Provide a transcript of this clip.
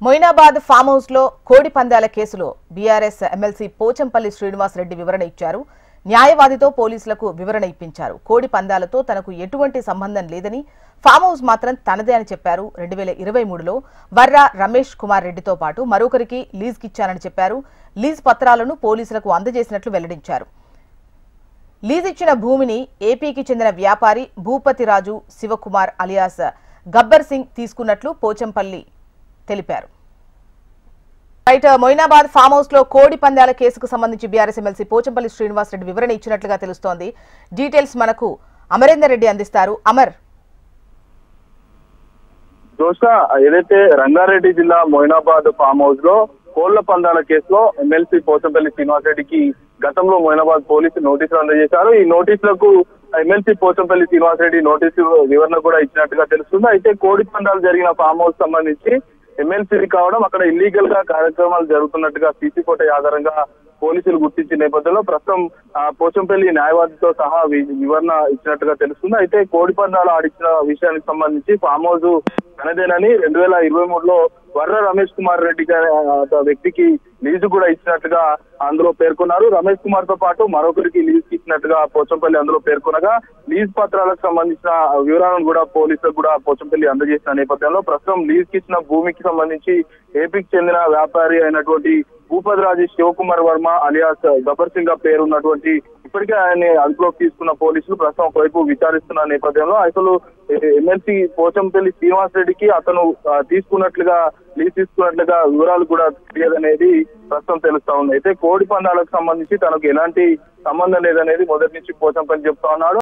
Moinabad farm house లో కోడి పందాల కేసులో బీఆర్ఎస్ ఎమ్మెల్సీ పోచంపల్లి శ్రీనివాస్ రెడ్డి వివరణ ఇచ్చారు. న్యాయవాదితో పోలీసులకు వివరణ ఇప్పించారు. కోడి పందాలతో తనకు ఎటువంటి సంబంధం లేదని, ఫామ్ హౌస్ మాత్రం తనదే అని చెప్పారు. 2023లో వర్రా రమేష్ కుమార్ రెడ్డితో పాటు మరొకరికి లీజ్కిచ్చానని చెప్పారు. లీజ్ పత్రాలను పోలీసులకు అందజేసినట్లు వెల్లడించారు. లీజ్ ఇచ్చిన భూమిని ఏపీకి చెందిన వ్యాపారి భూపతిరాజు శివకుమార్ అలియాస్ గబ్బర్ సింగ్ తీసుకున్నట్లు పోచంపల్లి తెలిపారు. మొయినాబాద్ ఫామ్ హౌస్ లో కోడి పందాల కేసుకు సంబంధించి బీఆర్ఎస్ ఎమ్మెల్సీ పోచంపల్లి శ్రీనివాస్ రెడ్డి వివరణ ఇచ్చినట్లుగా తెలుస్తోంది. డీటెయిల్స్ మనకు అమరేందర్ రెడ్డి అందిస్తారు. అమర్, ఏదైతే రంగారెడ్డి జిల్లా మొయినాబాద్ ఫామ్ హౌస్ లో కోళ్ల పందాల కేసులో ఎమ్మెల్సీ పోచంపల్లి శ్రీనివాస్ రెడ్డికి గతంలో మొయినాబాద్ పోలీసులు నోటీసులు అందజేశారు. ఈ నోటీసులకు ఎమ్మెల్సీ పోచంపల్లి శ్రీనివాస్ రెడ్డి నోటీసు వివరణ కూడా ఇచ్చినట్టుగా తెలుస్తుంది. అయితే కోడి పందాలు జరిగిన ఫామ్ హౌస్ సంబంధించి ఎమ్మెల్సీ కావడం, అక్కడ ఇల్లీగల్ గా కార్యక్రమాలు జరుగుతున్నట్టుగా సీసీ ఫోటో ఆధారంగా పోలీసులు గుర్తించిన నేపథ్యంలో ప్రస్తుతం పోచంపల్లి న్యాయవాదితో సహా వివరణ ఇచ్చినట్టుగా తెలుస్తుంది. అయితే కోడి పందాలు ఆడించిన విషయానికి సంబంధించి ఫామ్ హౌస్ తనదేనని 2023లో వర్ర రమేష్ కుమార్ రెడ్డి వ్యక్తికి లీజు కూడా ఇచ్చినట్టుగా అందులో పేర్కొన్నారు. రమేష్ కుమార్ తో పాటు మరొకరికి లీజ్ ఇచ్చినట్టుగా పోచంపల్లి అందులో పేర్కొనగా, లీజ్ పత్రాలకు సంబంధించిన వివరాలను కూడా పోలీసులకు కూడా పోచంపల్లి అందజేసిన నేపథ్యంలో ప్రస్తుతం లీజ్ ఇచ్చిన భూమికి సంబంధించి ఏపీకి చెందిన వ్యాపారి అయినటువంటి భూపతిరాజు శివకుమార్ వర్మ అలియాస్ గబ్బర్ సింగ్ పేరున్నటువంటి ఇప్పటికే ఆయన్ని అదుపులోకి తీసుకున్న పోలీసులు ప్రస్తుతం ఒకవైపు విచారిస్తున్న నేపథ్యంలో అసలు ఎమ్మెల్సీ పోచంపల్లి శ్రీనివాస్ రెడ్డికి అతను లీజ్ తీసుకున్నట్లుగా వివరాలు కూడా తెలియదనేది ప్రస్తుతం తెలుస్తా ఉంది. అయితే కోడి పందాలకు సంబంధించి తనకు ఎలాంటి సంబంధం లేదనేది మొదటి నుంచి పోచంపల్లి చెప్తా ఉన్నాడు.